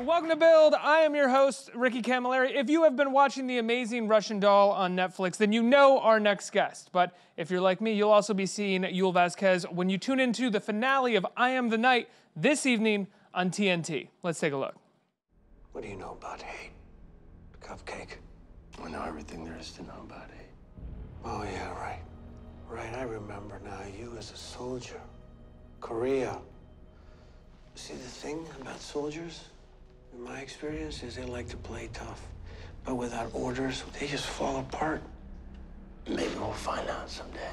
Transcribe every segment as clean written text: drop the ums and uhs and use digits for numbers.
welcome to Build. I am your host, Ricky Camilleri. If you have been watching The Amazing Russian Doll on Netflix, then you know our next guest. But if you're like me, you'll also be seeing Yul Vazquez when you tune into the finale of I Am the Night this evening on TNT. Let's take a look. What do you know about hate? Cupcake? I know everything there is to know about hate. Oh, yeah, right. Right, I remember now. You as a soldier. Korea. See, the thing about soldiers, in my experience, is they like to play tough. But without orders, they just fall apart. Maybe we'll find out someday.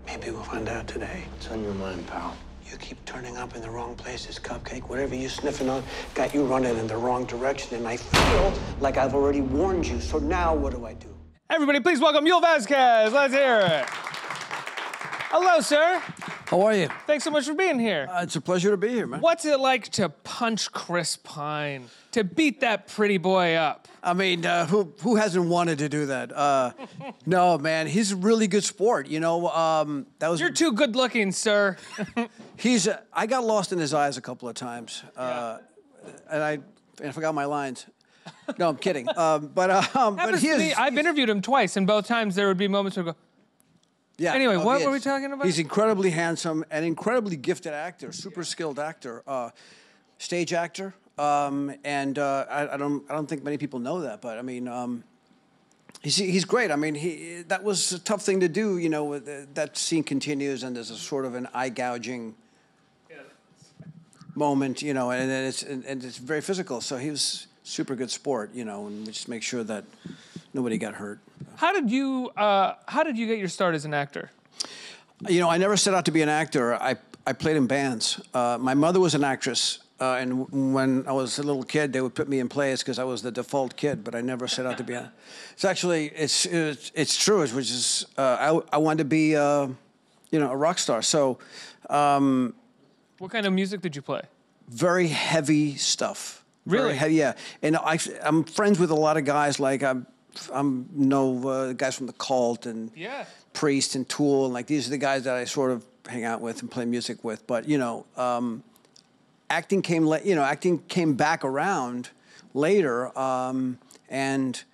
Maybe we'll find out today. What's on your mind, pal? You keep turning up in the wrong places, Cupcake. Whatever you're sniffing on got you running in the wrong direction, and I feel like I've already warned you. So now what do I do? Everybody, please welcome Yul Vazquez. Let's hear it. Hello, sir. How are you? Thanks so much for being here. It's a pleasure to be here, man. What's it like to punch Chris Pine, to beat that pretty boy up? I mean, who hasn't wanted to do that? No, man, he's a really good sport. You know, that was. You're too good looking, sir. I got lost in his eyes a couple of times, and I forgot my lines. No, I'm kidding. But he is. I've interviewed him twice, and both times there would be moments where I go. Yeah. Anyway, what were we talking about? He's incredibly handsome, an incredibly gifted actor, super skilled actor, stage actor, and I don't think many people know that, but I mean, he's great. I mean, that was a tough thing to do. You know, that scene continues, and there's a sort of an eye gouging moment. You know, and it's very physical. So he was super good sport. You know, and we just make sure that nobody got hurt. How did you get your start as an actor? You know, I never set out to be an actor. I played in bands. My mother was an actress, and when I was a little kid, they would put me in plays because I was the default kid. But I never set out to be. It's actually it's true, which is I wanted to be a rock star. So, what kind of music did you play? Very heavy stuff. Really? Very heavy, yeah. And I'm friends with a lot of guys like guys from the Cult and Priest and Tool, and like these are the guys that I sort of hang out with and play music with. But you know, acting came back around later, and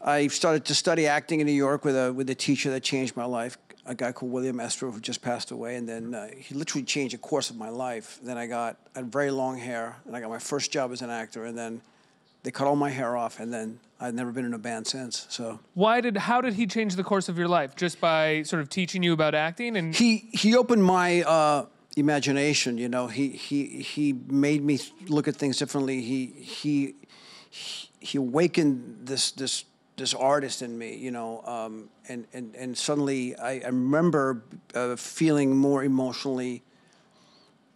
I started to study acting in New York with a teacher that changed my life, a guy called William Esther, who just passed away, and then he literally changed the course of my life. Then I had very long hair, and I got my first job as an actor, and then they cut all my hair off, and then I've never been in a band since. So how did he change the course of your life? Just by sort of teaching you about acting? And he opened my imagination. You know, he made me look at things differently. He awakened this artist in me. You know, and suddenly I remember feeling more emotionally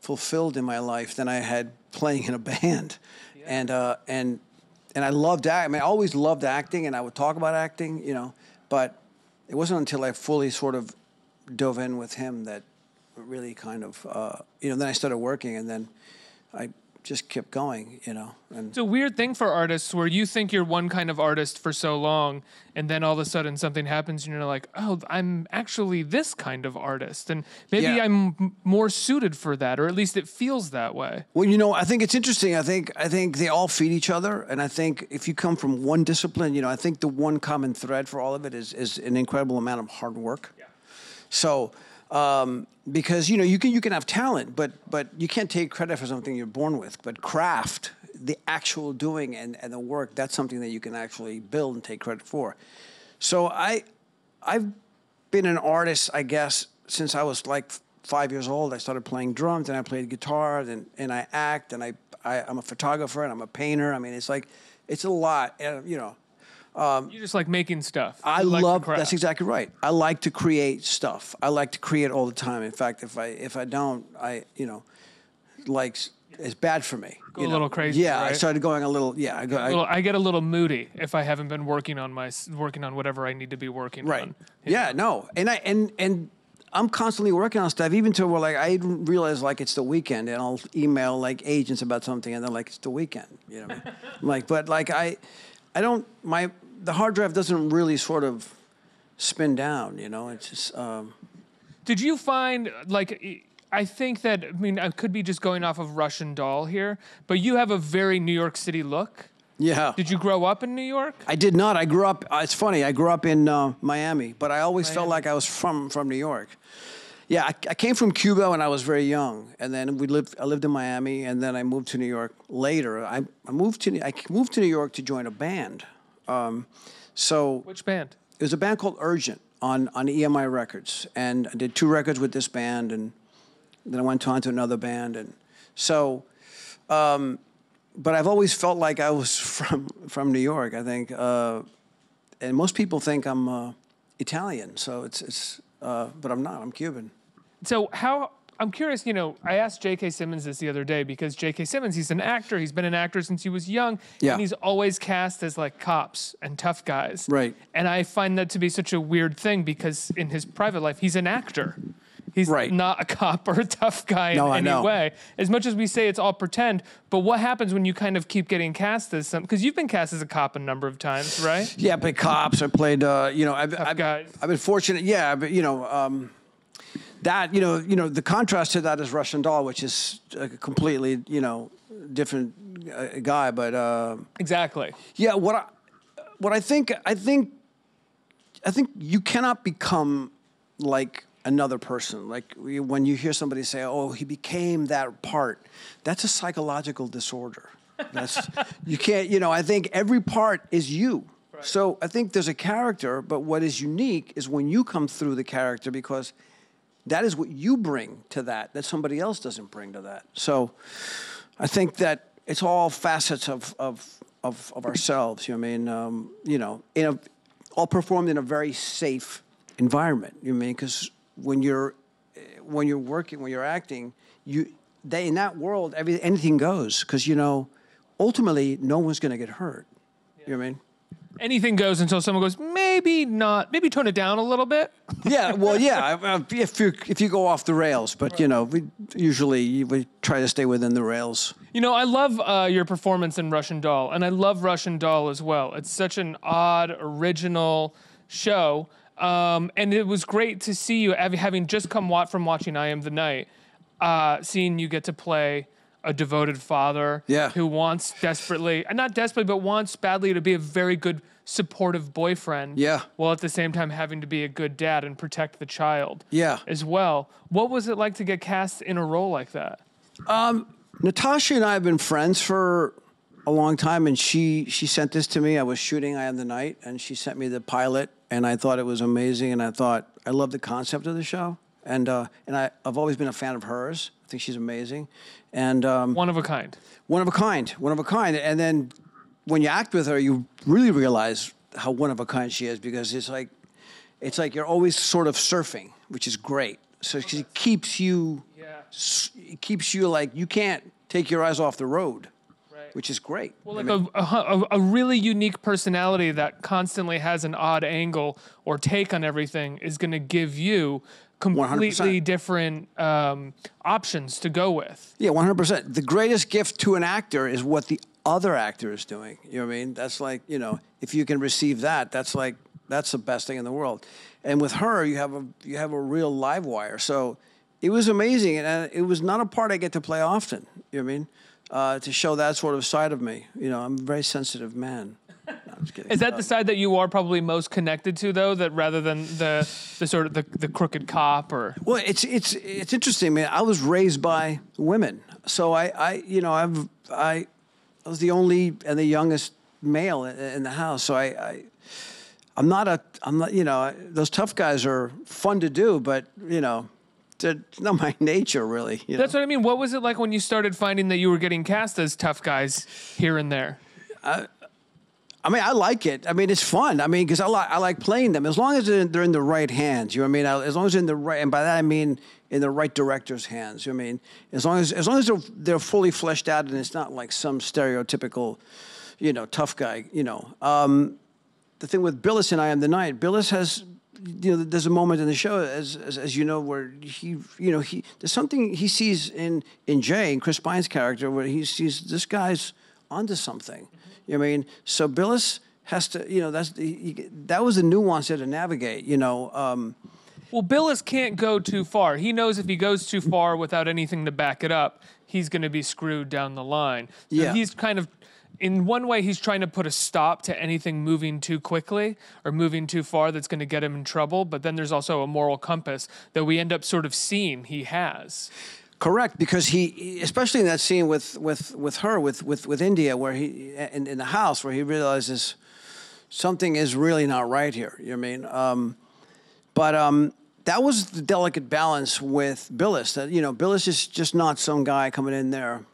fulfilled in my life than I had playing in a band, and I loved acting. I mean, I always loved acting, and I would talk about acting, you know. But it wasn't until I fully sort of dove in with him that really kind of, then I started working, and then I just kept going, you know. And it's a weird thing for artists where you think you're one kind of artist for so long, and then all of a sudden something happens, and you're like, oh, I'm actually this kind of artist, and maybe I'm more suited for that, or at least it feels that way. Well, you know, I think it's interesting. I think they all feed each other, and I think if you come from one discipline, you know, I think the one common thread for all of it is an incredible amount of hard work. Yeah. So. Because you know you can have talent, but you can't take credit for something you're born with. But craft, the actual doing and the work, that's something that you can actually build and take credit for. So I've been an artist, I guess, since I was like 5 years old. I started playing drums, and I played guitar, and I act, and I'm a photographer, and I'm a painter. I mean, it's a lot, you know. You just like making stuff. That's exactly right. I like to create stuff. I like to create all the time. In fact, if I don't, it's bad for me. Go a little crazy. Yeah, right? I started going a little. Yeah, I get a little moody if I haven't been working on whatever I need to be working on. Yeah, no, and I'm constantly working on stuff, even to where like I even realize like it's the weekend, and I'll email like agents about something, and they're like, it's the weekend. You know, I'm like, but like I don't the hard drive doesn't really sort of spin down, you know. It's just. Did you find like I think that, I mean, I could be just going off of Russian Doll here, but you have a very New York City look. Yeah. Did you grow up in New York? I did not. I grew up, it's funny, I grew up in Miami, but I always felt like I was from New York. Yeah, I came from Cuba when I was very young, and then I lived in Miami, and then I moved to New York later. I moved to New York to join a band. Which band? It was a band called Urgent on EMI Records, and I did 2 records with this band, and then I went on to another band, and so. But I've always felt like I was from New York. I think, and most people think I'm Italian. So but I'm not. I'm Cuban. So I'm curious, I asked J.K. Simmons this the other day because J.K. Simmons, he's an actor. He's been an actor since he was young. Yeah. And he's always cast as like cops and tough guys. Right. And I find that to be such a weird thing because in his private life, he's an actor. He's right. not a cop or a tough guy in any way. As much as we say it's all pretend, but what happens when you kind of keep getting cast as something? Because you've been cast as a cop a number of times, right? Yeah, I played cops. I played, I've been fortunate. Yeah, but that the contrast to that is Russian Doll, which is a completely different guy. But exactly. Yeah, what I think you cannot become like another person. Like when you hear somebody say, "Oh, he became that part," that's a psychological disorder. You can't. I think every part is you. Right. So I think there's a character, but what is unique is when you come through the character because that is what you bring to that somebody else doesn't bring to that. So I think that it's all facets of ourselves. All performed in a very safe environment. Because when you're working, when you're acting, in that world, anything goes because ultimately no one's going to get hurt. Yeah. You know what I mean? Anything goes until someone goes, maybe not, maybe tone it down a little bit. Yeah, well, yeah, if you go off the rails, but we try to stay within the rails. I love your performance in Russian Doll, and I love Russian Doll as well. It's such an odd, original show. And it was great to see you, having just come from watching I Am the Night, seeing you get to play a devoted father who wants not desperately, but wants badly to be a very good, supportive boyfriend. Yeah. While at the same time having to be a good dad and protect the child. Yeah. As well. What was it like to get cast in a role like that? Natasha and I have been friends for a long time, and she sent this to me. I was shooting I Am the Night, and she sent me the pilot. And I thought it was amazing, and I love the concept of the show, and I've always been a fan of hers. I think she's amazing, and one of a kind. One of a kind. And then when you act with her, you really realize how one of a kind she is because it's like you're always sort of surfing, which is great. So it keeps you like you can't take your eyes off the road. Which is great. Well, like a really unique personality that constantly has an odd angle or take on everything is going to give you completely 100%. different options to go with. Yeah, 100%. The greatest gift to an actor is what the other actor is doing. You know what I mean? That's like, if you can receive that, that's the best thing in the world. And with her, you have a real live wire. So it was amazing, and it was not a part I get to play often. You know what I mean? To show that sort of side of me. I'm a very sensitive man. No, I'm just kidding. Is that the side that you are probably most connected to, though, that rather than the sort of the crooked cop or? Well, it's interesting, man. I was raised by women, so I was the only and the youngest male in the house. So I'm not those tough guys are fun to do, but it's not my nature, really. That's what I mean. What was it like when you started finding that you were getting cast as tough guys here and there? I like it. It's fun. Because I like playing them as long as they're in the right hands. You know what I mean? As long as they're in the right, and by that I mean in the right director's hands. You know what I mean? As long as they're fully fleshed out and it's not like some stereotypical, tough guy. The thing with Billis in I Am the Night, Billis has. There's a moment in the show, as you know, where there's something he sees in Jay, in Chris Pine's character, where he sees this guy's onto something. Mm-hmm. You know what I mean? So Billis has to, that was the nuance there to navigate. Well, Billis can't go too far. He knows if he goes too far without anything to back it up, he's going to be screwed down the line. So Yeah. he's kind of, in one way, he's trying to put a stop to anything moving too quickly or moving too far that's going to get him in trouble. But then there's also a moral compass that we end up sort of seeing he has. Correct, because he, especially in that scene with her, with India, where he in the house, where he realizes something is really not right here. You know what I mean? But that was the delicate balance with Billis. That Billis is just not some guy coming in there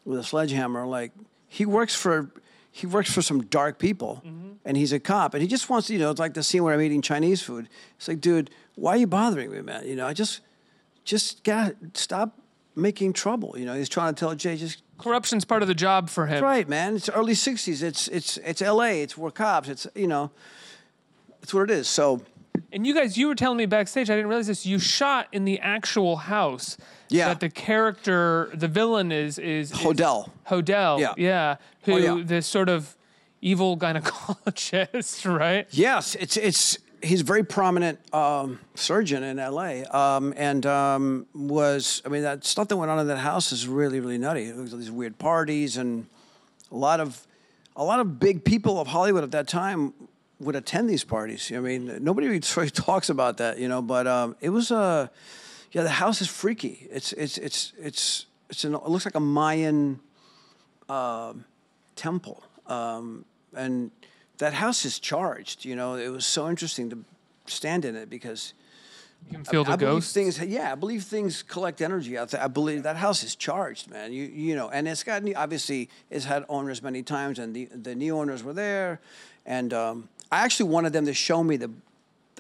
with a sledgehammer. Like he works for some dark people, and he's a cop, and he just wants to. It's like the scene where I'm eating Chinese food. It's like, dude, why are you bothering me, man? I just gotta stop making trouble. He's trying to tell Jay, just Corruption's part of the job for him. right, man. It's early '60s. It's L.A. It's we're cops. It's it's what it is. So, And you were telling me backstage, I didn't realize this. You shot in the actual house. Yeah. That the character, the villain is Hodel. Hodel. Yeah. Yeah. Who Oh, yeah. this sort of evil gynecologist, right? Yes, it's he's a very prominent surgeon in L.A. That stuff that went on in that house is really, really nutty. There was these weird parties, and a lot of big people of Hollywood at that time would attend these parties. Nobody really talks about that, But it was the house is freaky. It looks like a Mayan temple, and that house is charged. It was so interesting to stand in it because You can feel the I believe ghosts. I believe things collect energy out there. I believe that house is charged, man. And it's got obviously it's had owners many times, and the new owners were there, and I actually wanted them to show me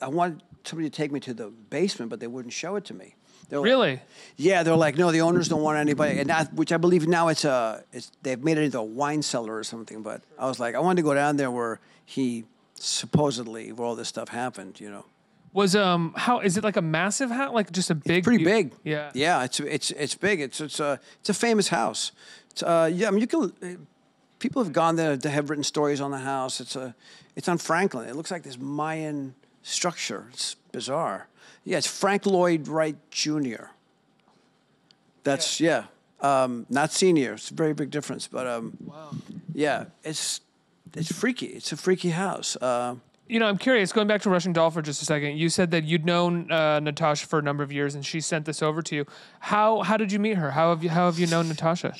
I wanted somebody to take me to the basement, but they wouldn't show it to me. Really? Yeah, they're like, no, the owners don't want anybody, and which I believe now they've made it into a wine cellar or something. But I was like, I wanted to go down there where he supposedly where all this stuff happened. Was how is it like a massive house? Like just a big? Pretty big. Yeah. Yeah, it's big. It's a famous house. You can. People have gone there to have written stories on the house. It's on Franklin. It looks like this Mayan structure. It's bizarre. Yeah, it's Frank Lloyd Wright Jr. That's not senior. It's a very big difference. But Wow. yeah, it's freaky. It's a freaky house. I'm curious. Going back to Russian Doll for just a second, you said that you'd known Natasha for a number of years, and she sent this over to you. How did you meet her? How have you known Natasha?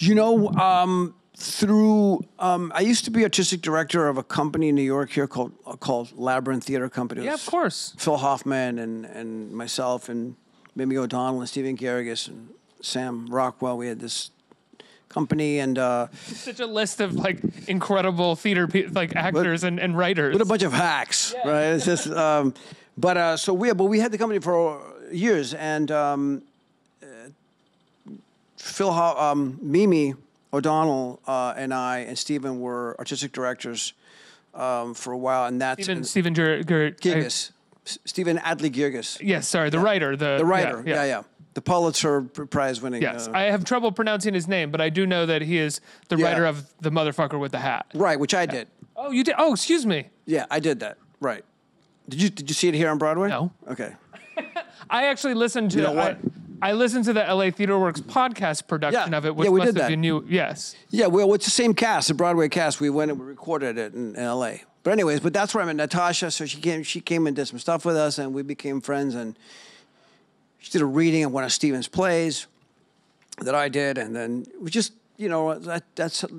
Through I used to be artistic director of a company in New York here called Labyrinth Theater Company. Yeah, of course. Phil Hoffman and myself and Mimi O'Donnell and Stephen Garrigus and Sam Rockwell. We had this company and Such a list of like incredible theater actors and writers. with a bunch of hacks, right? It's just but we had the company for years, and Mimi O'Donnell and I and Stephen were artistic directors for a while, and that's Stephen Girgis. Stephen Adley Girgis. Yes, sorry, the writer. The writer, yeah. The Pulitzer Prize winning. Yes, I have trouble pronouncing his name, but I do know that he is the writer of The Motherfucker with the Hat. Right, which I did. Oh, you did? Oh, excuse me. Yeah, I did that. Right. Did you see it here on Broadway? No. Okay. I actually listened to You know what? I listened to the LA Theater Works podcast production Yeah. of it, which Yeah, we must did have that. been you. Yes. Yeah, well, it's the same cast, the Broadway cast. We went and we recorded it in L.A. But anyways, that's where I met Natasha. So she came and did some stuff with us, and we became friends. And she did a reading of one of Stephen's plays that I did, and then we just, that's a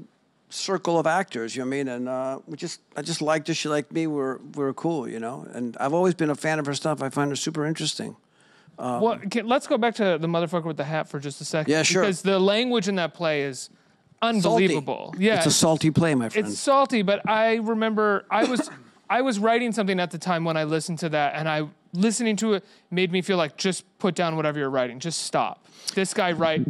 circle of actors. You know what I mean? And I just liked her. She liked me. We were cool, And I've always been a fan of her stuff. I find her super interesting. Let's go back to The Motherfucker with the Hat for just a second. Yeah, sure. Because the language in that play is unbelievable. Salty. Yeah, It's a salty play, my friend. It's salty, but I remember I was writing something at the time when I listened to that, and listening to it made me feel like just put down whatever you're writing, just stop. This guy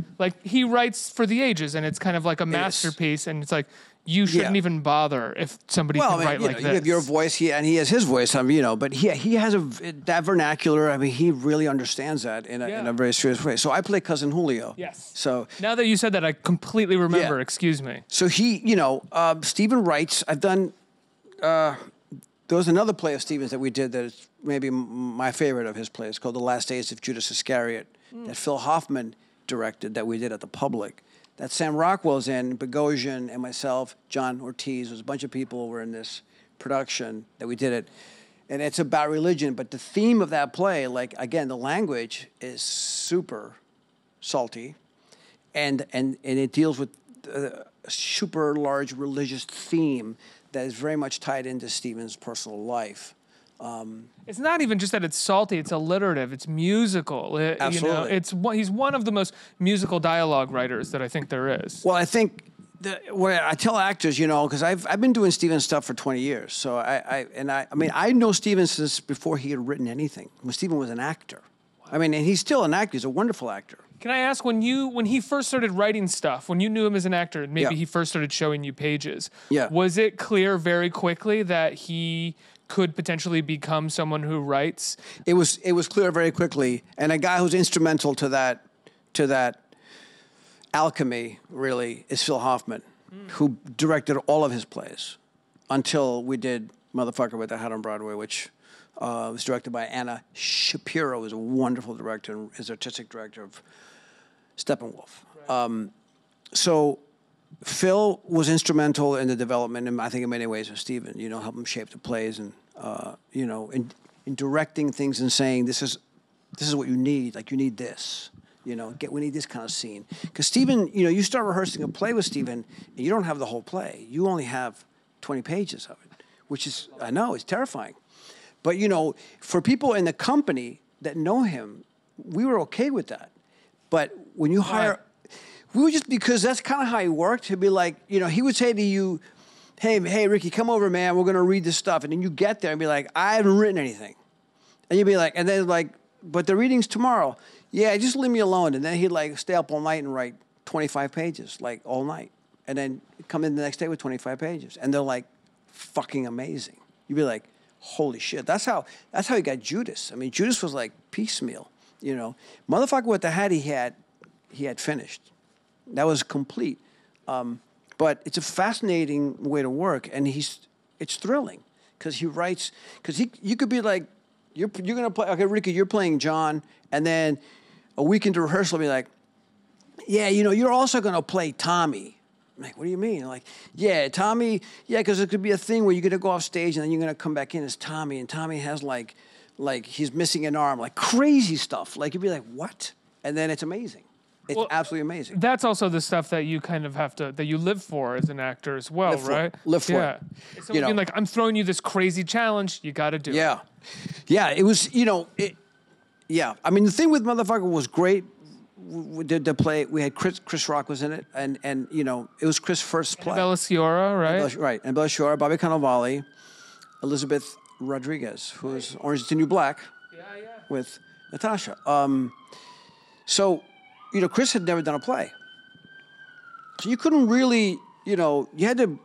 he writes for the ages, and it's kind of like a masterpiece, and it's like you shouldn't even bother if somebody can write like this. You have your voice, and he has his voice, but he has that vernacular. I mean, he really understands that in a very serious way. So I play Cousin Julio. Yes. So now that you said that, I completely remember. Yeah. Excuse me. So Stephen writes. I've done there was another play of Stevens that we did that is maybe my favorite of his plays, called The Last Days of Judas Iscariot, that Phil Hoffman directed, that we did at the Public. That Sam Rockwell's in, Bogosian and myself, John Ortiz, was a bunch of people were in this production that we did it. And it's about religion, but the theme of that play, like, again, the language is super salty, and it deals with a super large religious theme that is very much tied into Stevens' personal life. It's not even just that it's salty; it's alliterative, it's musical. Absolutely. He's one of the most musical dialogue writers that I think there is. Well, I think what I tell actors, because I've been doing Stevens stuff for 20 years. So I mean, I know Stevens since before he had written anything. When Steven was an actor, I mean, and he's still an actor. He's a wonderful actor. Can I ask, when he first started writing stuff, when you knew him as an actor, and maybe he first started showing you pages, was it clear very quickly that he could potentially become someone who writes? It was clear very quickly, and a guy who's instrumental to that alchemy really is Phil Hoffman, who directed all of his plays until we did Motherfucker with the Hat on Broadway, which was directed by Anna Shapiro, who's a wonderful director and is artistic director of Steppenwolf. Right. So Phil was instrumental in the development, and I think in many ways with Steven, help him shape the plays, and in directing things and saying this is what you need. Like, you need this. We need this kind of scene. Because Steven, you start rehearsing a play with Steven, and you don't have the whole play. You only have 20 pages of it, which is, I know, it's terrifying. But, for people in the company that know him, we were okay with that. But when you hire, we were just, because that's kind of how he worked. He'd be like, he would say to you, hey, Ricky, come over, man. We're going to read this stuff. And then you get there and be like, I haven't written anything. And you'd be like, and then like, but the reading's tomorrow. Yeah, just leave me alone. And then he'd stay up all night and write 25 pages, all night. And then come in the next day with 25 pages. And they're fucking amazing. You'd be like, holy shit. That's how he got Judas. I mean, Judas was piecemeal, Motherfucker with the Hat he had finished. That was complete. But it's a fascinating way to work, and it's thrilling because he writes, because you could be like, you're going to play, okay, Ricky, you're playing John, and then a week into rehearsal, be like, yeah, you're also going to play Tommy. I'm like, what do you mean? I'm like, yeah, Tommy, yeah, because it could be a thing where you're going to go off stage and then you're going to come back in as Tommy, and Tommy has like he's missing an arm, crazy stuff. You'd be like, what? And then it's amazing. It's absolutely amazing. That's also the stuff that you kind of have to, that you live for as an actor as well, right? Live for it. It's being like, I'm throwing you this crazy challenge, you got to do it. Yeah, it was, yeah. I mean, the thing with Motherfucker was great. We did the play. We had Chris Rock was in it, and it was Chris' first play. Annabella Sciorra, right? Right, Annabella Sciorra, Bobby Cannavale, Elizabeth Rodriguez, who was Orange is the New Black, with Natasha. So, Chris had never done a play, so you couldn't really, you had to.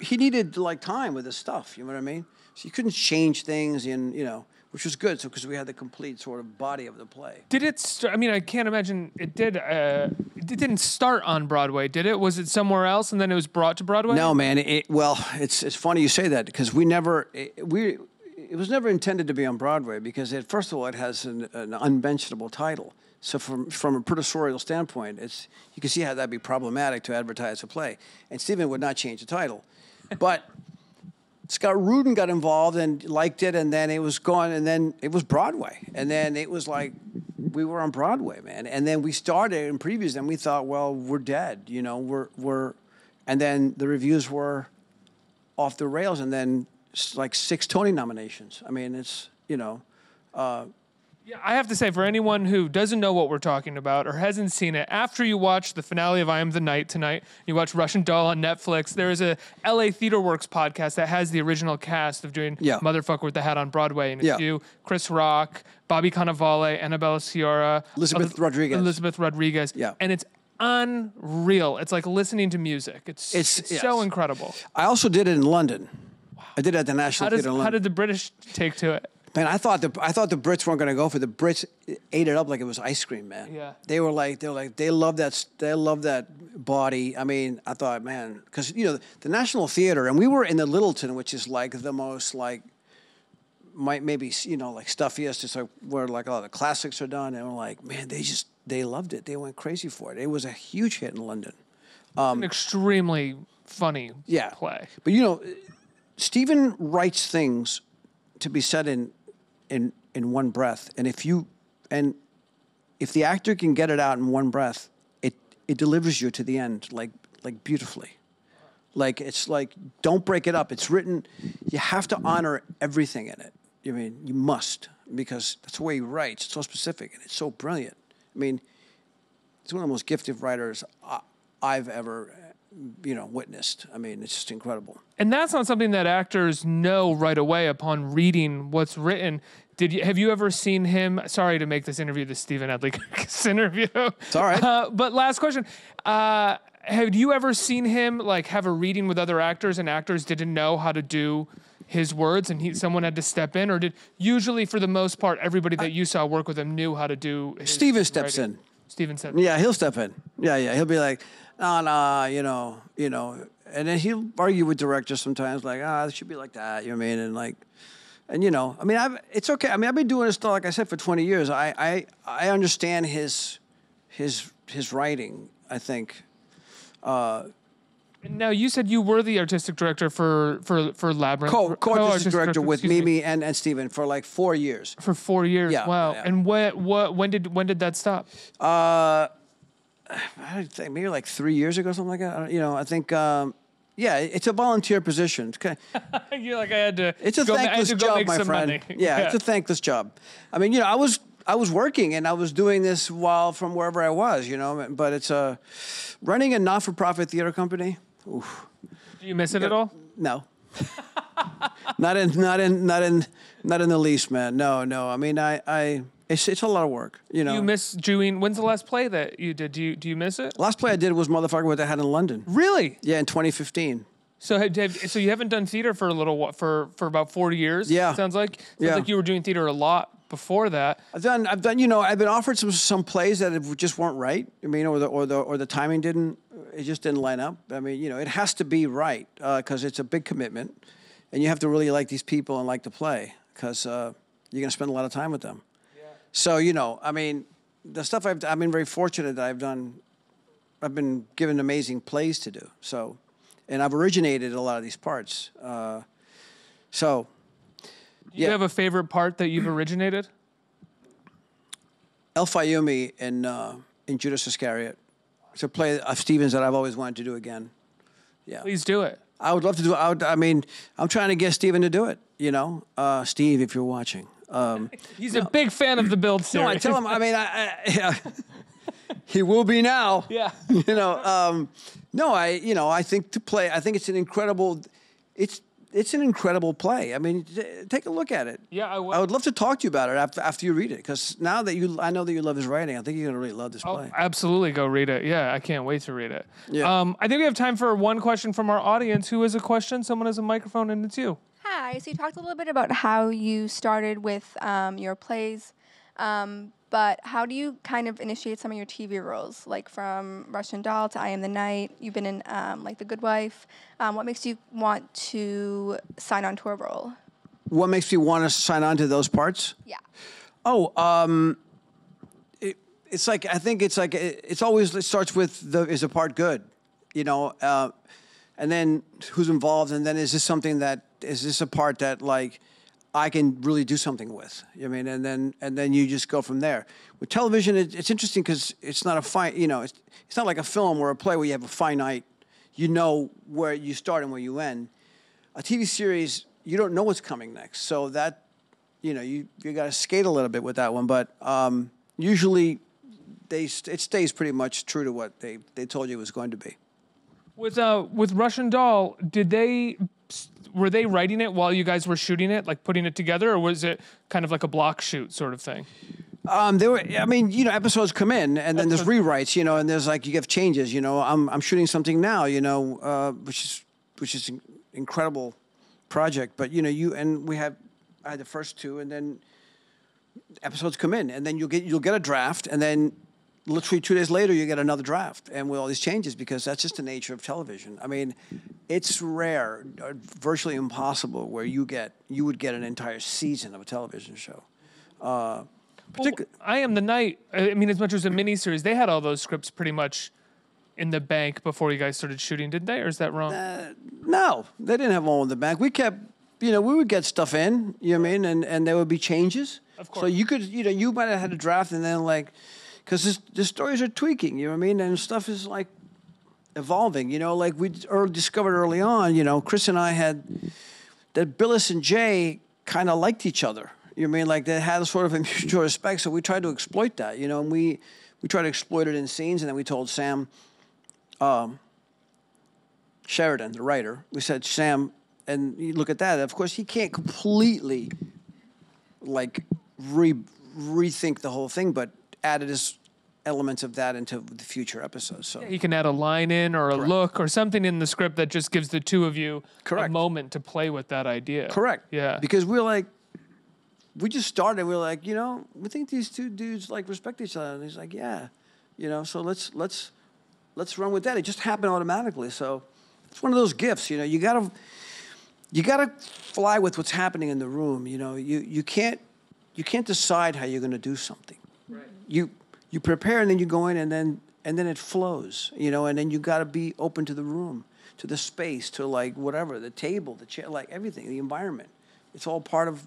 He needed time with his stuff. You know what I mean? So you couldn't change things, which was good. So because we had the complete sort of body of the play. Did it start? I mean, I can't imagine it did. It didn't start on Broadway, did it? Was it somewhere else and then it was brought to Broadway? No, man. It's funny you say that because it was never intended to be on Broadway because first of all, it has an unmentionable title. So from a producerial standpoint, you can see how that'd be problematic to advertise a play. And Steven would not change the title, but Scott Rudin got involved and liked it, and then it was gone, and then it was Broadway. And then it was like, we were on Broadway, man. And then we started in previews, and we thought, well, we're dead, and then the reviews were off the rails, and then 6 Tony nominations. I mean, it's, Yeah, I have to say, for anyone who doesn't know what we're talking about or hasn't seen it, after you watch the finale of I Am the Night tonight, you watch Russian Doll on Netflix, there is a LA Theater Works podcast that has the original cast of doing Motherfucker with the Hat on Broadway. And it's you, Chris Rock, Bobby Cannavale, Annabella Sciorra, Elizabeth Rodriguez. Yeah. And it's unreal. It's like listening to music. It's so incredible. I also did it in London. Wow. I did it at the National Theater in London. How did the British take to it? Man, I thought the Brits weren't going to go for it. The Brits ate it up like it was ice cream, man. Yeah. They love that body. I mean, I thought, man, because the National Theater, and we were in the Littleton, which is like the most like maybe like stuffiest. It's like where like a lot of the classics are done, and we're like, man, they loved it. They went crazy for it. It was a huge hit in London. An extremely funny play. But Stephen writes things to be said in one breath, and if the actor can get it out in one breath, it delivers you to the end like beautifully. Like it's like, don't break it up. It's written. You have to honor everything in it. I mean, you must, because that's the way he writes. It's so specific and it's so brilliant. I mean, he's one of the most gifted writers I've ever witnessed. I mean, it's just incredible. And that's not something that actors know right away upon reading what's written. Have you ever seen him? Sorry to make this interview the Stephen Adly interview. It's all right. But last question. Have you ever seen him like have a reading with other actors and actors didn't know how to do his words and someone had to step in? Or did usually, for the most part, everybody that you saw work with him knew how to do his Steven steps writing? in. Steven steps in. Yeah, he'll step in. Yeah. He'll be like, no, and then he'll argue with directors sometimes, like, it should be like that. You know what I mean? And it's okay. I mean, I've been doing this, like I said, for 20 years. I understand his writing, I think. Now, you said you were the artistic director for Labyrinth. Co-artistic director with Mimi and Steven for like 4 years. For 4 years, Yeah, wow. yeah. And when did that stop? I think maybe like 3 years ago, something like that. I think, it's a volunteer position. Okay. You're like, I had to. It's a thankless job, my friend. Money. Yeah, it's a thankless job. I mean, I was working and I was doing this from wherever I was, but it's running a not-for-profit theater company. Oof. Do you miss it at all? No. not in the least, man. No. I mean, it's a lot of work, You miss doing. When's the last play that you did? Do you miss it? Last play I did was Motherfucker What They Had in London. Really? Yeah, in 2015. So you haven't done theater for a little while, for about 40 years. Yeah. Sounds like you were doing theater a lot before that. I've done. I've been offered some plays that just weren't right. I mean, or the timing just didn't line up. I mean, it has to be right because it's a big commitment, and you have to really like these people and like to play because you're going to spend a lot of time with them. Yeah. So I mean, the stuff I've been very fortunate that I've done. I've been given amazing plays to do. So, and I've originated a lot of these parts. Do you have a favorite part that you've originated? El Fayumi in Judas Iscariot. It's a play of Stephen's that I've always wanted to do again. Yeah. Please do it. I would love to do it. I'm trying to get Stephen to do it, Steve, if you're watching. He's a big fan of the Build series. No, I tell him, I he will be now. Yeah. I think it's an incredible, it's an incredible play. I mean, take a look at it. Yeah, I will. I would love to talk to you about it after you read it, because now that I know that you love his writing, I think you're going to really love this play. Absolutely, go read it. Yeah, I can't wait to read it. Yeah. I think we have time for one question from our audience. Who has a question? Someone has a microphone, and it's you. Hi. So you talked a little bit about how you started with your plays, but how do you kind of initiate some of your TV roles, like from Russian Doll to I Am the Night? You've been in like The Good Wife. What makes you want to sign on to a role? What makes me want to sign on to those parts? Yeah. It's like, I think it's like, it starts with is the part good, and then who's involved, and then is this a part that like I can really do something with? I mean, and then you just go from there. With television, it's interesting because it's not it's not like a film or a play where you have a finite, where you start and where you end. A TV series, you don't know what's coming next, so that you got to skate a little bit with that one. But usually, it stays pretty much true to what they told you it was going to be. With Russian Doll, were they writing it while you guys were shooting it, like putting it together, or was it kind of like a block shoot sort of thing? Episodes come in, and then there's rewrites, and there's like you have changes. I'm shooting something now, which is an incredible project. But I I had the first 2, and then episodes come in, and then you'll get a draft, and then literally 2 days later you get another draft, and with all these changes, because that's just the nature of television. I mean, it's rare, virtually impossible, where you would get an entire season of a television show. Well, I Am the Night. I mean, as much as a miniseries, they had all those scripts pretty much in the bank before you guys started shooting, didn't they? Or is that wrong? No, they didn't have all in the bank. We kept, we would get stuff in, you know what I mean, and there would be changes. Of course. So you could, you might have had a draft, and then because the stories are tweaking, you know what I mean, and stuff is evolving, like we discovered early on, Chris and I had that Billis and Jay kind of liked each other. You know what I mean? Like they had a sort of a mutual respect, so we tried to exploit that, and we tried to exploit it in scenes, and then we told Sam Sheridan, the writer, we said, Sam, and you look at that, of course he can't completely rethink the whole thing, but added his elements of that into the future episodes. So he can add a line in or a look or something in the script that just gives the two of you a moment to play with that idea. Correct. Yeah. Because we just started. We were like, we think these two dudes respect each other. And he's like, yeah, so let's run with that. It just happened automatically. So it's one of those gifts. You gotta fly with what's happening in the room. You can't decide how you're going to do something. Right. You prepare, and then you go in, and then it flows. And then you got to be open to the room, to the space, to whatever, the table, the chair, everything, the environment. It's all part of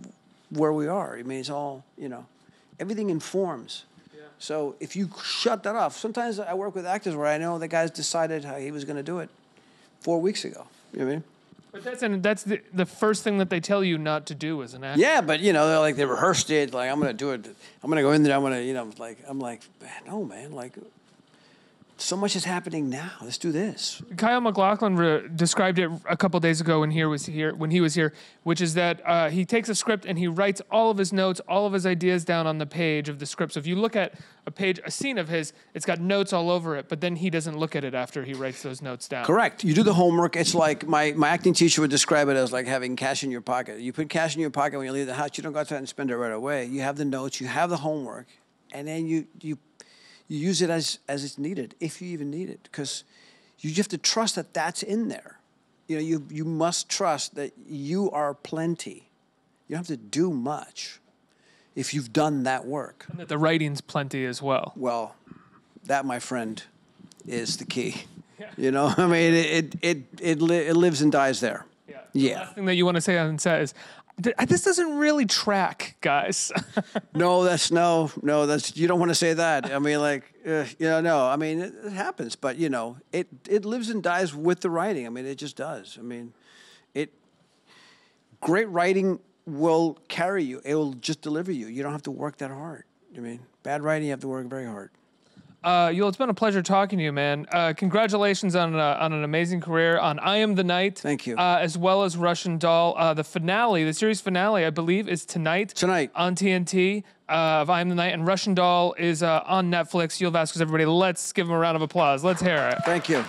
where we are. I mean, it's all, everything informs. Yeah. So if you shut that off, sometimes I work with actors where I know the guy's decided how he was going to do it 4 weeks ago. You know what I mean? But that's the first thing that they tell you not to do as an actor. Yeah, but they're they rehearsed it. I'm gonna do it. I'm gonna go in there. I'm gonna I'm like, man, no, man. So much is happening now. Let's do this. Kyle MacLachlan described it a couple days ago when he was here, which is that he takes a script and he writes all of his notes, all of his ideas down on the page of the script. So if you look at a scene of his, it's got notes all over it, but then he doesn't look at it after he writes those notes down. Correct. You do the homework. It's like my acting teacher would describe it as like having cash in your pocket. You put cash in your pocket when you leave the house. You don't go outside and spend it right away. You have the notes. You have the homework, and then you use it as it's needed, if you even need it, because you have to trust that that's in there. You must trust that you are plenty. You don't have to do much if you've done that work. And that the writing's plenty as well. Well, that, my friend, is the key. Yeah. I mean, it lives and dies there. Yeah. The last thing that you want to say on set is, this doesn't really track, guys. No, you don't want to say that. I mean, no. I mean, it happens, but it lives and dies with the writing. I mean, it just does. I mean, great writing will carry you. It will just deliver you. You don't have to work that hard. I mean, bad writing, you have to work very hard. Yul, it's been a pleasure talking to you, man. Congratulations on an amazing career on I Am the Night. Thank you. As well as Russian Doll. The finale, the series finale, I believe, is tonight. Tonight. On TNT of I Am the Night. And Russian Doll is on Netflix. Yul Vazquez, everybody, let's give him a round of applause. Let's hear it. Thank you.